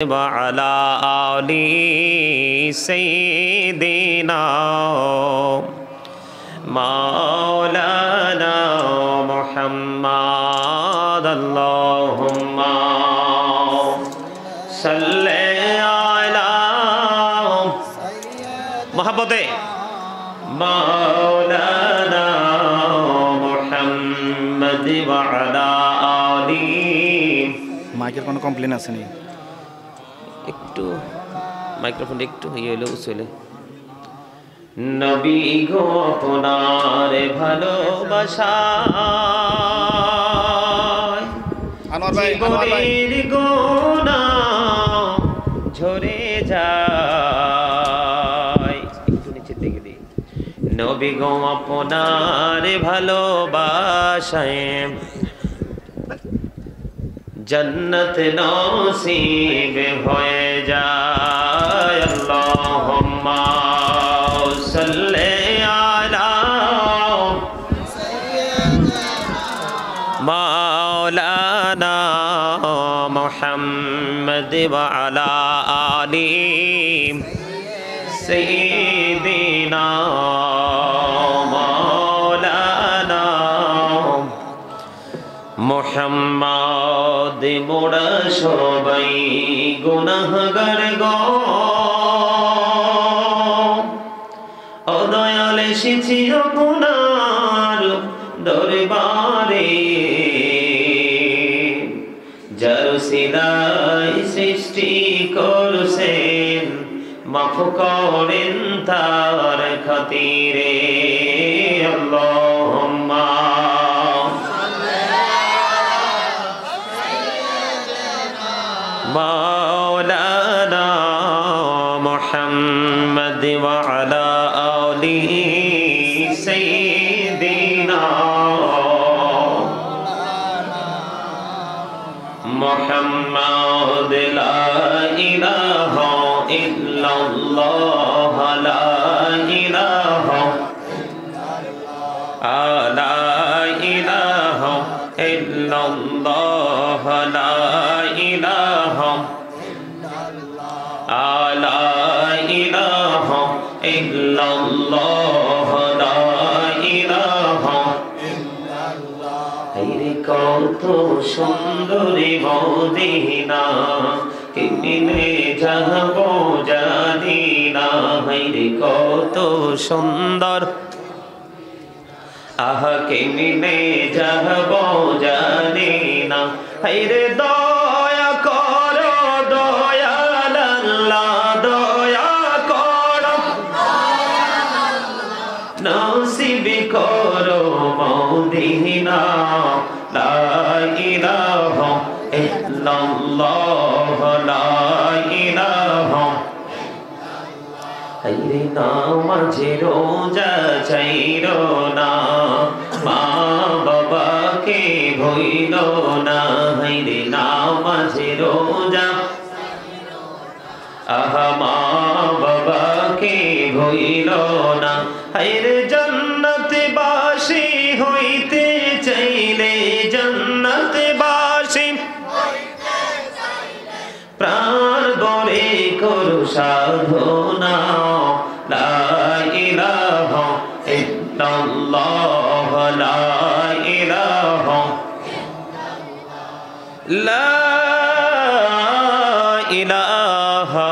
وعلى آل سيدنا مولانا محمد اللهم صل على محبته مولانا محمد وعلى آل মাইকের কোনো কমপ্লেন আছে নি? একটু মাইক্রোফোন একটু ইয়ে হইলে উচলে নবী গো আপনার ভালোবাসা আনোয়ার ভাই জীবনের গোনা ঝরে যায় একটু নিচে দিকে দিই নবী গো আপনার ভালোবাসায় जन्नत नसीब होए जाए अल्लाहुम्मा सल्ले अला मौलाना मुहम्मद व अला आलि सय्यिदिना मौलाना मुहम्मद मोड़ा सबाई गुनाहगार गो अदयाल एसेছি আপনার দরবারে যার সিলাই সৃষ্টি করছেন মাফ করেন তার খাতিরে আল্লাহুম্মা مولانا محمد وعلى آله سيدنا محمد لا إله إلا الله لا إله لا إله إلا الله لا إله لا إله إلا الله لا إله হেরে কত সুন্দরী মদিনা কেমনে যাব জানি না হেরে কত সুন্দর আহা কেমনে যাব জানি না হেরে দয়া করো দয়াল আল্লাহ দয়া করো নসিব করো মদিনা লা ইলাহা ইল্লাল্লাহ লা ইলাহা হেরে নামাজে রোজা চাইরো না মা বাবাকে ভইল না হেরে নামাজে রোজা আহা মা বাবাকে ভইল না হেরে জান্নাতে বাসী হইতে চাইলে জান্নাতে বাসী প্রাণ বলে করো সাধনা লা ইলাহা ইল্লাল্লাহ লা ইলাহা লা ইলাহা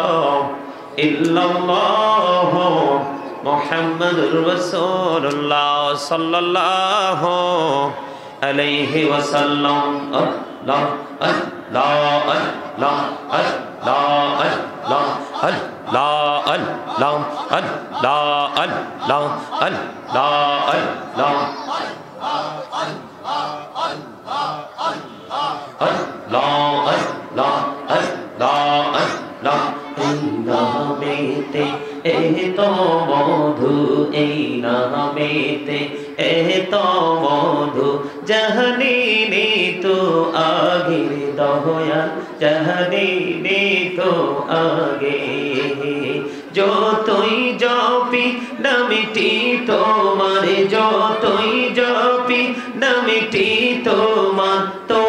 ইল্লাল্লাহ মুহাম্মাদুর রাসূলুল্লাহ সাল্লাল্লাহু আলাইহি ওয়াসাল্লাম আল্লাহ আল্লাহ আল্লাহ আল্লাহ আল্লাহ আল্লাহ আল্লাহ আল্লাহ আল্লাহ আল্লাহ আল্লাহ আল্লাহ আল্লাহ আল্লাহ আল্লাহ এই নামেতে এত মধু এই নামেতে এত মধু জাহানি তো আগের দয়াল জাহানি তো আগে যতই জপি নামটি তোমার যতই জপি নামটি তোমার তো